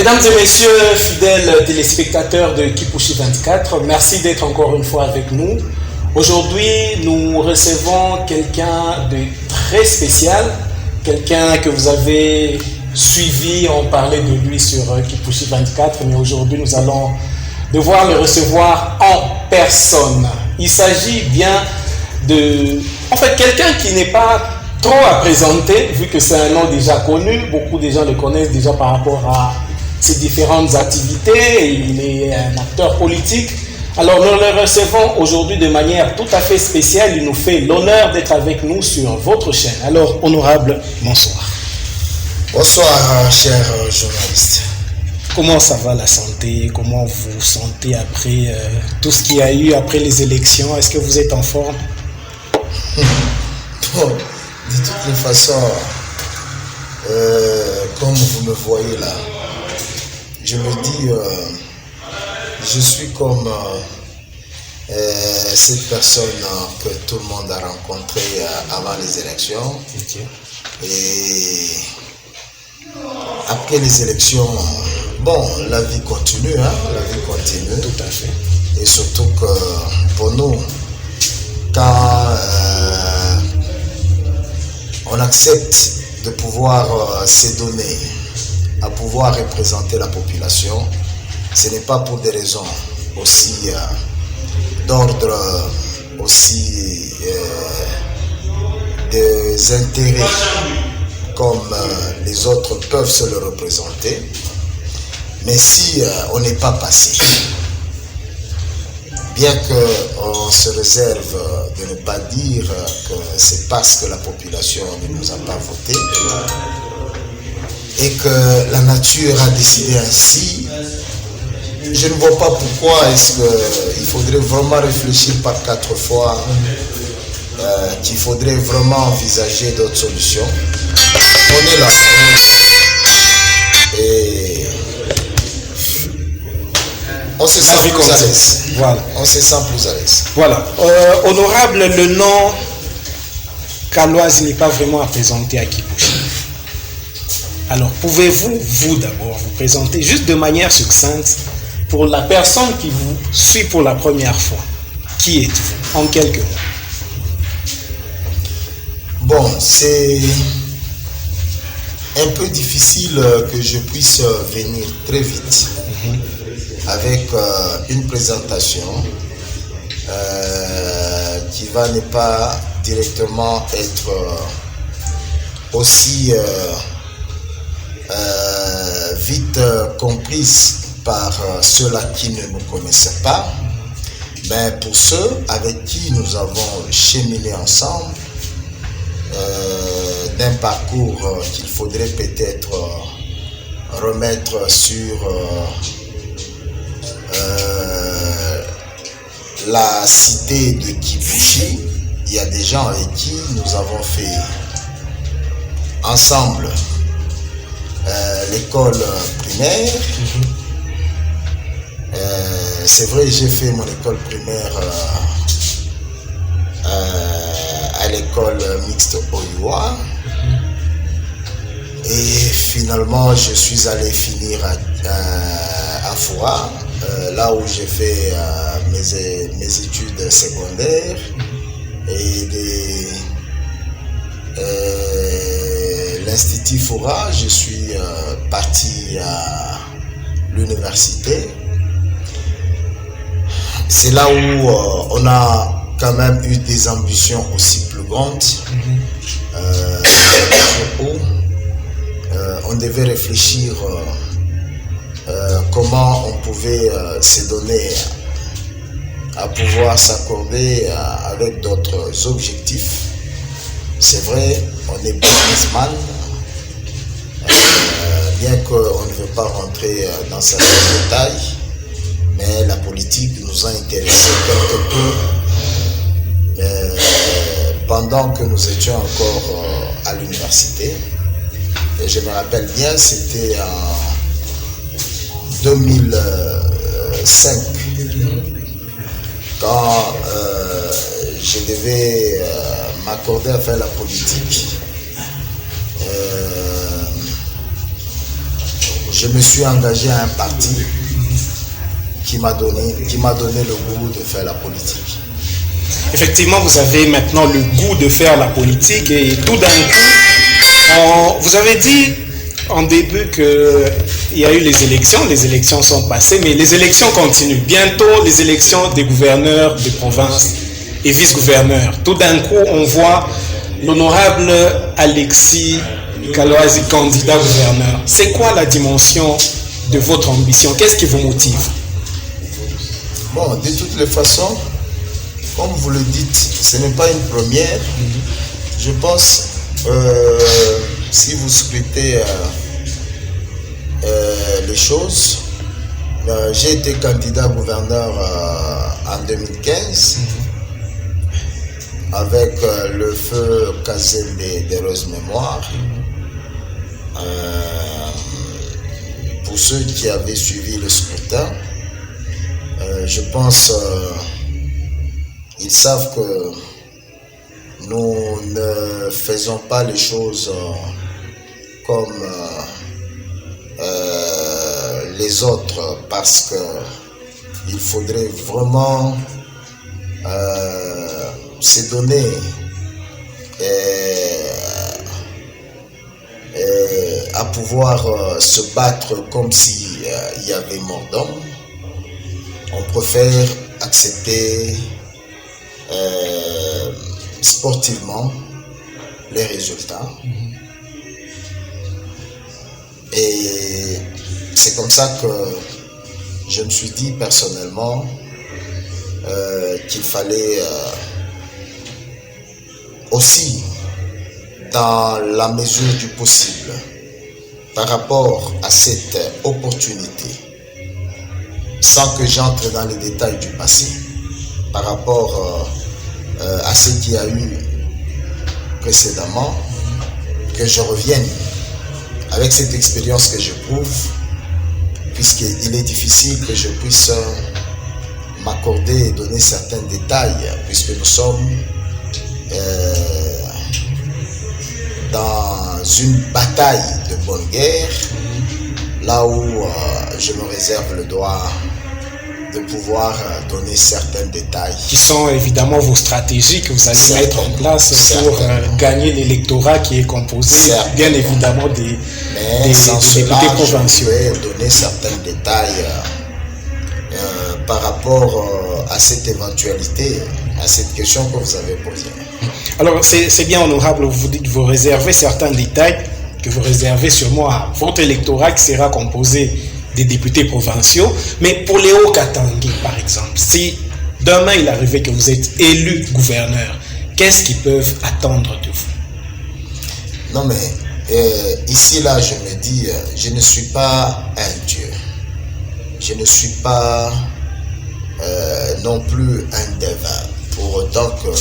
Mesdames et messieurs, fidèles téléspectateurs de Kipushi 24, merci d'être encore une fois avec nous. Aujourd'hui, nous recevons quelqu'un de très spécial, quelqu'un que vous avez suivi, on parlait de lui sur Kipushi 24, mais aujourd'hui nous allons devoir le recevoir en personne. Il s'agit bien de, quelqu'un qui n'est pas trop à présenter, vu que c'est un nom déjà connu, beaucoup de gens le connaissent déjà par rapport à ses différentes activités, il est un acteur politique. Alors nous le recevons aujourd'hui de manière tout à fait spéciale, il nous fait l'honneur d'être avec nous sur votre chaîne. Alors, honorable, bonsoir. Bonsoir, chers journalistes. Comment ça va la santé? Comment vous vous sentez après tout ce qu'il y a eu après les élections? Est-ce que vous êtes en forme? Bon, de toutes les façons, comme vous me voyez là, je me dis, je suis comme cette personne que tout le monde a rencontrée avant les élections. Okay. Et après les élections, bon, la vie continue, hein, la vie continue. Tout à fait. Et surtout que pour nous, quand on accepte de pouvoir se donner à pouvoir représenter la population, ce n'est pas pour des raisons aussi d'ordre, aussi des intérêts comme les autres peuvent se le représenter. Mais si on n'est pas passé, bien qu'on se réserve de ne pas dire que c'est parce que la population ne nous a pas voté et que la nature a décidé ainsi, je ne vois pas pourquoi est-ce qu'il faudrait vraiment réfléchir par 4 fois, qu'il faudrait vraiment envisager d'autres solutions. On est là. Et on se sent plus à l'aise. Voilà. On se sent plus à l'aise. Voilà. Honorable, le nom Kaloise n'est pas vraiment à présenter à Kipushi. Alors, pouvez-vous, vous d'abord, vous présenter juste de manière succincte pour la personne qui vous suit pour la première fois? Qui êtes-vous, en quelques mots? Bon, c'est un peu difficile que je puisse venir très vite avec une présentation qui va ne pas directement être aussi vite comprise par ceux-là qui ne nous connaissaient pas, mais pour ceux avec qui nous avons cheminé ensemble d'un parcours qu'il faudrait peut-être remettre sur la cité de Kipushi. Il y a des gens avec qui nous avons fait ensemble l'école primaire. C'est vrai, j'ai fait mon école primaire à l'école mixte Oyua. Et finalement, je suis allé finir à Foura, là où j'ai fait mes études secondaires. Et l'Institut Foura, je suis parti à l'université. C'est là où on a quand même eu des ambitions aussi plus grandes. On devait réfléchir comment on pouvait se donner à pouvoir s'accorder avec d'autres objectifs. C'est vrai, on est businessman, bien qu'on ne veut pas rentrer dans certains détails, mais la politique nous a intéressés quelque peu pendant que nous étions encore à l'université. Et je me rappelle bien, c'était en 2005, quand je devais m'accorder à faire la politique. je me suis engagé à un parti qui m'a donné le goût de faire la politique. Effectivement, vous avez maintenant le goût de faire la politique et tout d'un coup, vous avez dit en début qu'il y a eu les élections sont passées, mais les élections continuent. Bientôt, les élections des gouverneurs de province et vice-gouverneurs. Tout d'un coup, on voit l'honorable Alexis Kaloasi, candidat gouverneur. C'est quoi la dimension de votre ambition? Qu'est-ce qui vous motive? Bon, de toutes les façons, comme vous le dites, ce n'est pas une première. Je pense, si vous scrutez les choses, j'ai été candidat gouverneur en 2015 avec le feu Kazembe d'Heureuse Mémoire. Pour ceux qui avaient suivi le scrutin, je pense ils savent que nous ne faisons pas les choses comme les autres, parce que il faudrait vraiment se donner à pouvoir se battre comme s'il y avait mort d'homme. On préfère accepter sportivement les résultats. Et c'est comme ça que je me suis dit personnellement qu'il fallait aussi, dans la mesure du possible, par rapport à cette opportunité, sans que j'entre dans les détails du passé, par rapport à ce qu'il y a eu précédemment, que je revienne avec cette expérience que j'éprouve, puisqu'il est difficile que je puisse m'accorder et donner certains détails, puisque nous sommes dans une bataille de bonne guerre, là où je me réserve le droit de pouvoir donner certains détails. Qui sont évidemment vos stratégies que vous allez mettre en place pour gagner l'électorat qui est composé bien évidemment des députés provinciaux. Je vais donner certains détails par rapport à cette éventualité, à cette question que vous avez posée. Alors c'est bien honorable, vous dites que vous réservez certains détails, que vous réservez sûrement à votre électorat qui sera composé des députés provinciaux, mais pour les Hauts-Katanga par exemple, si demain il arrivait que vous êtes élu gouverneur, qu'est-ce qu'ils peuvent attendre de vous? Non mais ici là je me dis, je ne suis pas un dieu, je ne suis pas non plus un devin, pour autant que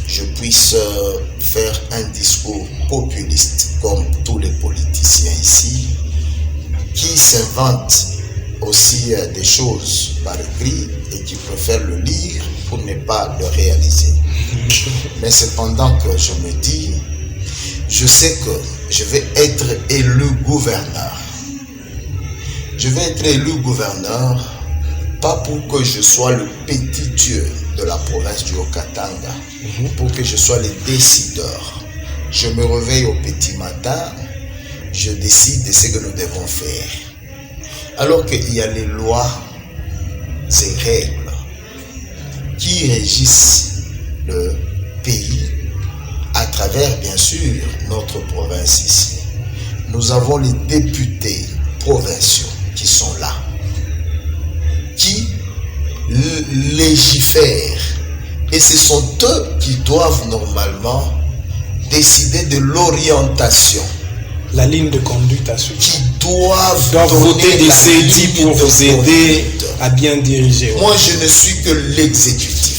je puisse faire un discours populiste comme tous les politiciens ici, qui s'inventent aussi des choses par écrit et qui préfèrent le lire pour ne pas le réaliser. Mais cependant que je me dis, je sais que je vais être élu gouverneur. Je vais être élu gouverneur, pas pour que je sois le petit Dieu de la province du Haut-Katanga, pour que je sois le décideur. Je me réveille au petit matin, je décide de ce que nous devons faire. Alors qu'il y a les lois et règles qui régissent le pays à travers, bien sûr, notre province ici. Nous avons les députés provinciaux qui sont là, qui légifèrent. Et ce sont eux qui doivent normalement décider de l'orientation, la ligne de conduite à suivre. Qui doivent voter des CEDI pour vous aider à bien diriger. Moi, je ne suis que l'exécutif.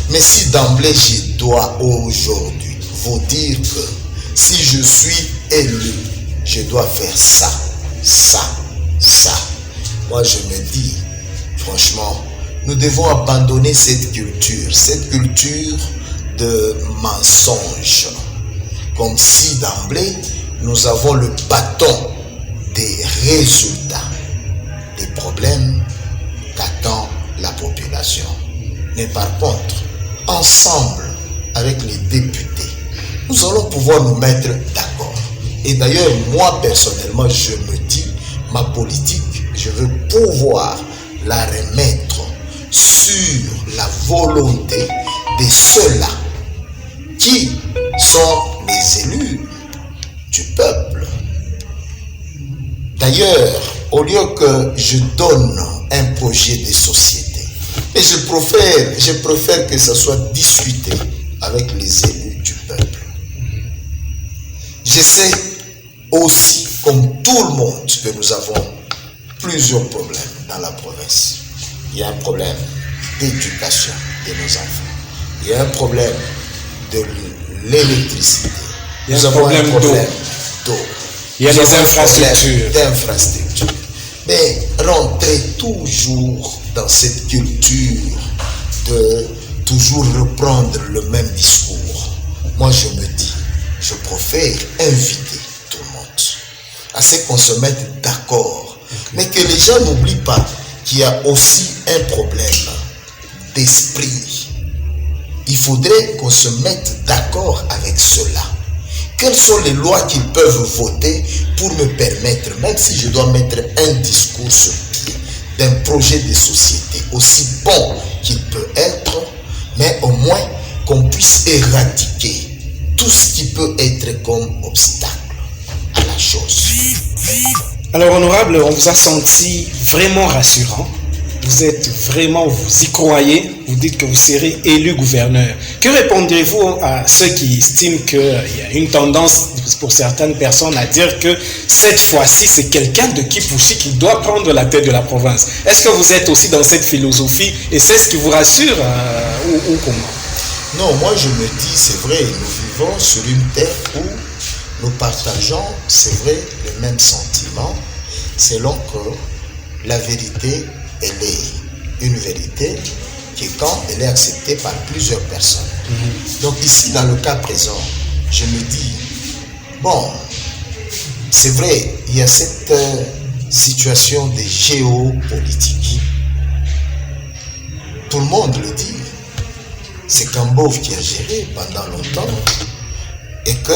Mais si d'emblée, je dois aujourd'hui vous dire que si je suis élu, je dois faire ça, ça, ça. Moi, je me dis, franchement, nous devons abandonner cette culture de mensonge. Comme si d'emblée, nous avons le bâton des résultats des problèmes qu'attend la population. Mais par contre, ensemble avec les députés, nous allons pouvoir nous mettre d'accord. Et d'ailleurs, moi personnellement, je me dis, ma politique, je veux pouvoir la remettre sur la volonté de ceux-là qui sont les élus du peuple. D'ailleurs, au lieu que je donne un projet de société, et je préfère que ça soit discuté avec les élus du peuple. Je sais aussi, comme tout le monde, que nous avons plusieurs problèmes dans la province. Il y a un problème d'éducation de nos enfants. Il y a un problème de l'électricité. Nous avons un problème d'eau. Il y a des infrastructures. Mais rentrer toujours dans cette culture de toujours reprendre le même discours. Moi, je me dis, je préfère inviter tout le monde à ce qu'on se mette d'accord. Mais que les gens n'oublient pas qu'il y a aussi un problème d'esprit. Il faudrait qu'on se mette d'accord avec cela. Quelles sont les lois qu'ils peuvent voter pour me permettre, même si je dois mettre un discours sur pied, d'un projet de société aussi bon qu'il peut être, mais au moins qu'on puisse éradiquer tout ce qui peut être comme obstacle à la chose. Alors, honorable, on vous a senti vraiment rassurant. Vous êtes vraiment, vous y croyez, vous dites que vous serez élu gouverneur. Que répondrez-vous à ceux qui estiment qu'il y a une tendance pour certaines personnes à dire que cette fois-ci, c'est quelqu'un de Kipushi qui doit prendre la tête de la province? Est-ce que vous êtes aussi dans cette philosophie et c'est ce qui vous rassure ou comment? Non, moi je me dis, c'est vrai, nous vivons sur une terre où nous partageons, c'est vrai, le même sentiment, selon que la vérité, elle est une vérité qui, quand elle est acceptée par plusieurs personnes. Donc ici, dans le cas présent, je me dis, bon, c'est vrai, il y a cette situation de géopolitique. Tout le monde le dit. C'est Kambov qui a géré pendant longtemps et que...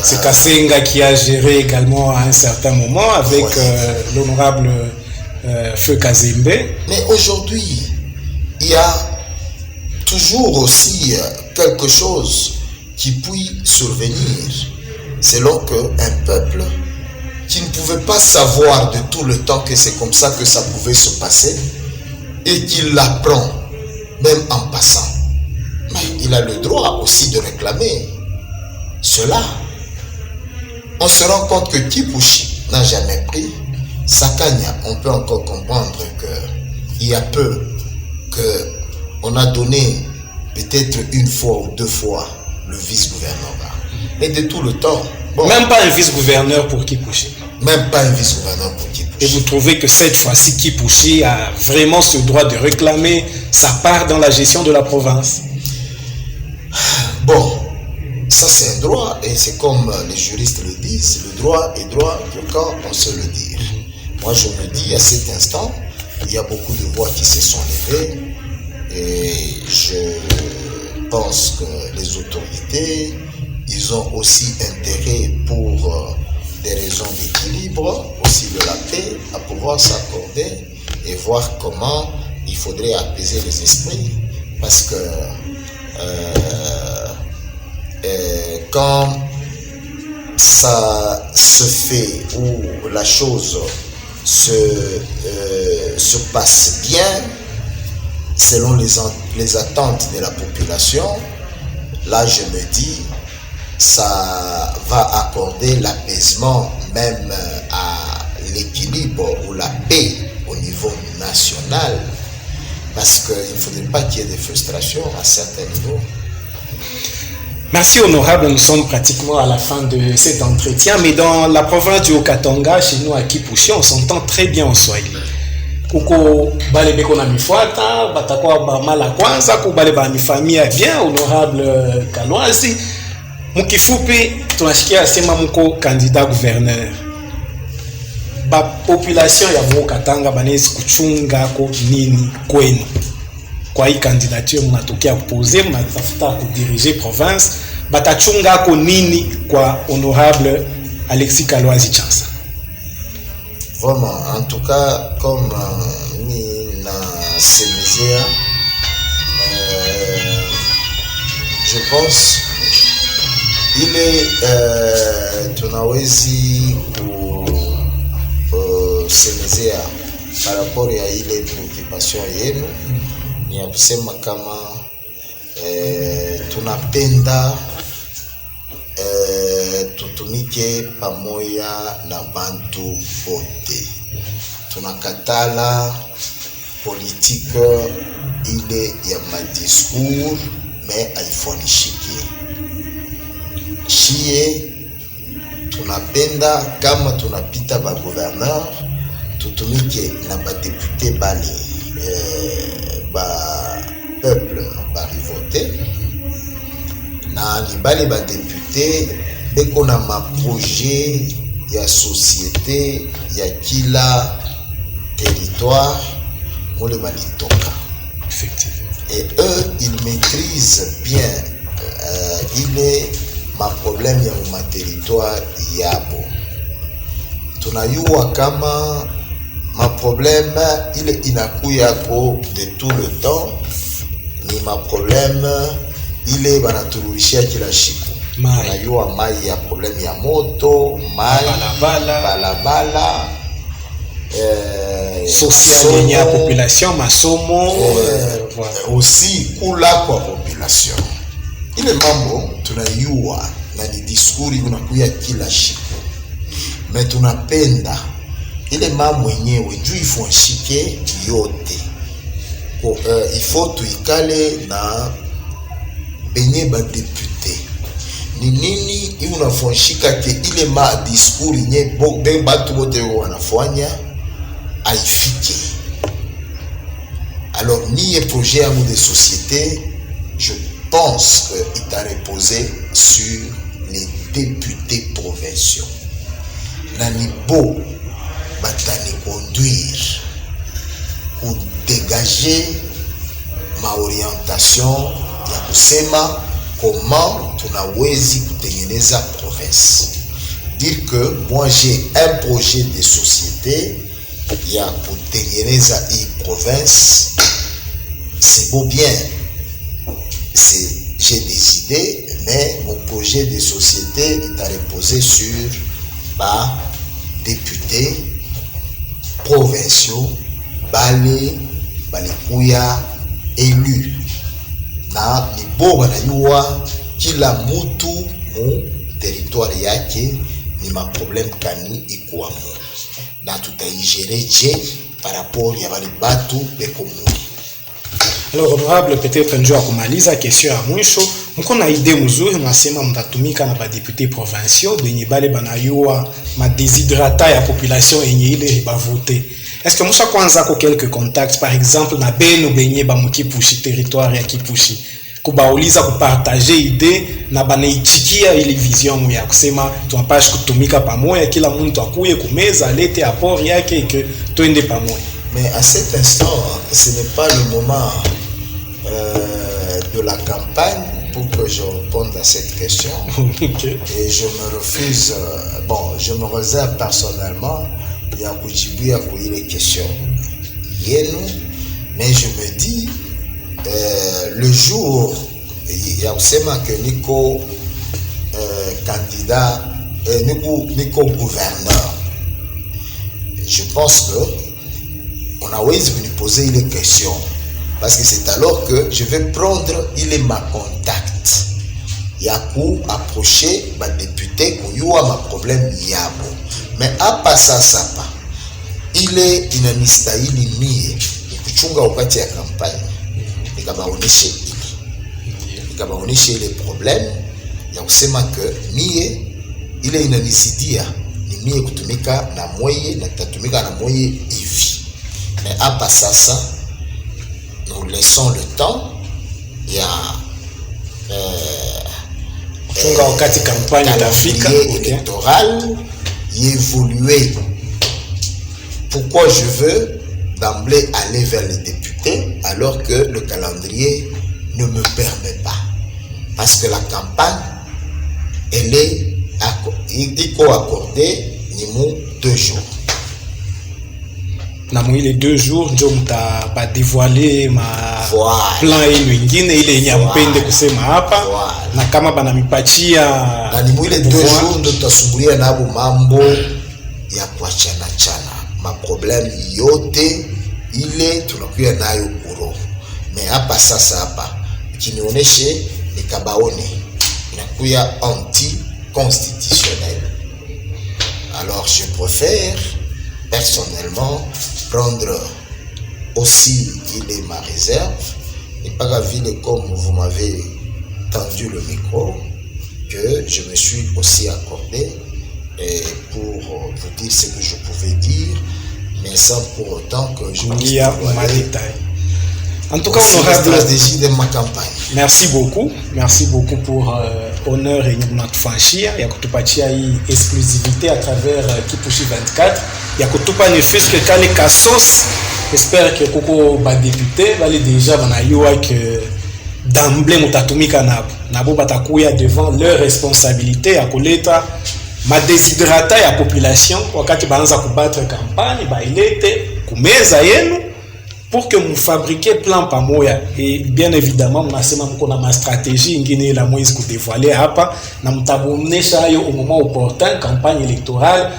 C'est Kassenga qui a géré également à un certain moment avec l'honorable Feu Kazembe. Mais aujourd'hui, il y a toujours aussi quelque chose qui peut survenir selon qu'un peuple qui ne pouvait pas savoir de tout le temps que c'est comme ça que ça pouvait se passer et qu'il l'apprend même en passant. Mais il a le droit aussi de réclamer cela. On se rend compte que Kipushi n'a jamais pris. Sakanya, on peut encore comprendre qu'il y a peu qu'on a donné peut-être une fois ou deux fois le vice-gouvernement. Et de tout le temps. Bon, même pas un vice-gouverneur pour Kipushi. Même pas un vice-gouverneur pour Kipushi. Et vous trouvez que cette fois-ci, Kipushi a vraiment ce droit de réclamer sa part dans la gestion de la province? Bon, ça c'est un droit, et c'est comme les juristes le disent, le droit est droit que quand on sait le dire. Moi je me dis, à cet instant, il y a beaucoup de voix qui se sont levées, et je pense que les autorités, ils ont aussi intérêt pour des raisons d'équilibre, aussi de la paix, à pouvoir s'accorder et voir comment il faudrait apaiser les esprits, parce que quand ça se fait ou la chose se passe bien selon les attentes de la population, là je me dis ça va accorder l'apaisement même à l'équilibre ou la paix au niveau national, parce qu'il ne faudrait pas qu'il y ait des frustrations à certains niveaux. Merci honorable, nous sommes pratiquement à la fin de cet entretien, mais dans la province du Haut-Katanga, chez nous à Kipushi, on s'entend très bien en Swahili. Kuko bale beko na mifuata, batakuwa ba mala kwanza, kubale ba nifamia bien, honorable ba population ya Mokatanga banaweza kuchunga ko nini kwenu kwa hii candidature mnatokea kupoze, mnatafuta kudiriger province, batachunga ko nini kwa honorable Alexis Kaloazi Chansa? Vraiment, en tout cas, comme Nina Semezea, je pense il est tunawezi kusemezea par rapport ya ile preoccupation yenu ni ya kusema kama tunapenda tutumike pamoja na bantu bote. Tunakatala politique ile ya madiscours mais haifonishiki. Chie tunapenda kama tunapita ba gouverneur tutumike na ba député bali ba peuple ba voter na ni bali ba député beko na ma projet ya société ya kila territoire mole balitoka. Effectivement. Et eux ils maîtrisent bien il est ma problème ya ma territoire yabo. Tunayua kama ma problème ile inakuya ko de tout le temps ni ma problème ile banaturudishia kila siku. Tunayua mai ya problème ya moto, mai balabala social ya population, masomo aussi kula kwa population. Ile mambo tunayua na ni diskuri unakuya kila siku. Mais tunapenda ile mambo yenyewe juu ifonshike yote. Il faut tuikale na benye ba député. Ni nini unafonshika ke ile ma diskuri yenyewe batu wote wanafanya haifike. Alors ni projet à de société, je pense qu'il t'a reposé sur les députés provinciaux. Nanibo batani conduire ou dégager ma orientation ya kusema comment tunawezi kutengeneza province. Dire que moi j'ai un projet de société ya kutengeneza hii province, c'est beau bien. J'ai des idées, mais mon projet de société est à reposer sur députés provinciaux, balikuya élus. Na nibo banayua kila mutu mu territoire yake ni ma problème kani ikuamu. Na tutaigereje par rapport ya bali batu beko muli. Alors honorable, peut-être njoo kumaliza question ya mwisho, mko na idée mzuri mnasema mtatumika na ba députés provinciaux benye bale banayua ma déshydrata ya population yenye ile ba voter. Est-ce que msha kwanza ko quelques contacts par exemple na beno benye ba mukipushi territoire ya Kipushi kubauliza kupartager idée na banaichikia ile vision ya kusema tunapaswa kutumika pamoja, kila mtu akuye kumeza alete apport yake que twende pamoja? Mais à cet instant, ce n'est pas le moment de la campagne pour que je réponde à cette question. Okay. Et je me refuse, je me réserve personnellement ya kujibia kwa ile question yenu, mais je me dis le jour ya kusema que niko candidat, niko gouverneur, je pense que on a osé me poser les questions parce que c'est alors que je vais prendre ma contact ya ku approcher ba député kuyua ma problème yabo. Mais à passer ça pas ile inanistahili mie kuchunga wakati ya kampanya nikabaoneshe ile problème ya kusema que mie ile inanizidia ni mie kutumika na mweye na tatumika na mweye hivi. Mais à passer ça, nous laissons le temps. Il y a wakati campagne d'Afrique électorale, y évoluer pourquoi je veux d'emblée aller vers les députés alors que le calendrier ne me permet pas. Parce que la campagne, elle est accordée 2 jours. Dans les 2 jours, je vais dévoiler ma plan ingine ile nyampende kusema hapa na kama banamipatia na ni mwile 2 jours ndo tutasumbulia nabo mambo ya kuachana chana maproblème yote ile tunakuya nayo kuro. Mais hapa sasa hapa ukinionyeshe nikabaone inakuya anti-constitutionnel. Alors je préfère personnellement prendre aussi il est ma réserve et pas la ville comme vous m'avez tendu le micro que je me suis aussi accordé et pour vous dire ce que je pouvais dire mais sans pour autant que je puisse dévoiler en tout cas honorable de ma campagne. Merci beaucoup pour honneur et natufanyia ya kutupatia hii exclusivité à travers Kipushi 24 ya kutupa ne fusque kale kasos. J'espère que koko ba député bali déjà banayua que d'emblée mutatumika nabo batakuya devant leur responsabilité ya kuleta ma déshydrata ya population wakati baanza kubattre campagne bailete kumeza yenu pour que vous fabriquiez plan pamoja. Et bien évidemment mnasema mko na ma stratégie ingine la mwezi kudévoiler hapa na mtabonesha hayo au moment opportun. Campagne électorale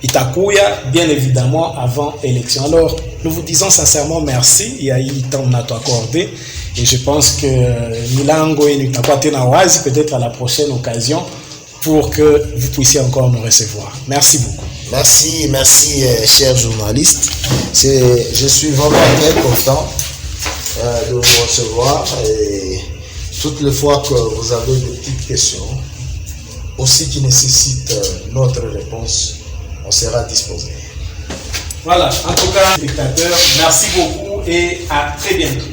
itakuya bien évidemment avant élection. Alors nous vous disons sincèrement merci, il y a eu temps on a accordé et je pense que milango itakuwa tena wazi peut-être à la prochaine occasion pour que vous puissiez encore nous recevoir. Merci beaucoup. Merci, chers journalistes. Je suis vraiment très content de vous recevoir et toutes les fois que vous avez des petites questions aussi qui nécessitent notre réponse, on sera disposé. Voilà, en tout cas, spectateurs, merci beaucoup et à très bientôt.